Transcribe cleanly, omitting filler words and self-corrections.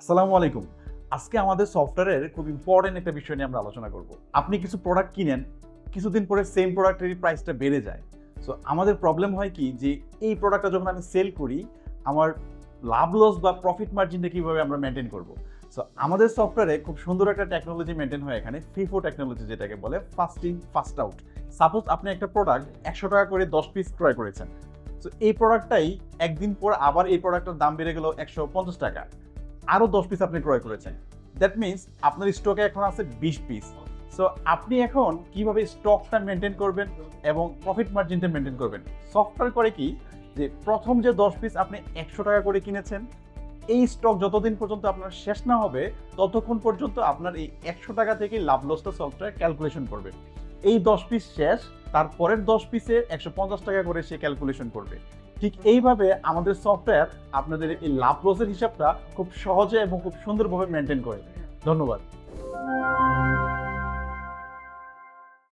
আসসালামু আলাইকুম। আজকে আমাদের সফটওয়্যারের খুব ইম্পর্টেন্ট একটা বিষয় নিয়ে আমরা আলোচনা করব। আপনি কিছু প্রোডাক্ট কিনেন, কিছুদিন পরে সেম প্রোডাক্টেরই প্রাইসটা বেড়ে যায়। সো আমাদের প্রবলেম হয় কি যে এই প্রোডাক্টটা যখন আমি সেল করি, আমার লাভ লস বা প্রফিট মার্জিনটা কিভাবে আমরা মেইনটেইন করব। সো আমাদের সফটওয়্যারে খুব সুন্দর একটা টেকনোলজি মেইনটেইন হয় এখানে, FIFO টেকনোলজি যেটাকে বলে, first in first out. Suppose আপনি একটা প্রোডাক্ট 100 টাকা করে 10 পিস ক্রয় করেছেন। সো এই প্রোডাক্টটাই একদিন পর আবার এই প্রোডাক্টের দাম বেড়ে গেল 150 টাকা। আরও 10 পিস আপনি ক্রয় করেছেন। দ্যাট মিনস আপনার স্টকে এখন আছে 20 পিস। সো আপনি এখন কিভাবে স্টকটা মেনটেন করবেন এবং প্রফিট মার্জিনটা মেনটেন করবেন? সফটওয়্যার করে কি যে প্রথম যে 10 পিস আপনি 100 টাকা করে কিনেছেন, এই স্টক যতদিন পর্যন্ত আপনার শেষ না হবে ততক্ষণ পর্যন্ত আপনার এই 100 টাকা থেকে লাভ লসটা সফটওয়্যার ক্যালকুলেশন করবে। এই 10 পিস শেষ, তারপরের 10 পিসে 150 টাকা করে সে ক্যালকুলেশন করবে। ঠিক এইভাবে আমাদের সফটওয়্যার আপনাদের এই লাভ লসের হিসাবটা খুব সহজে এবং খুব সুন্দরভাবে মেনটেন করে। ধন্যবাদ।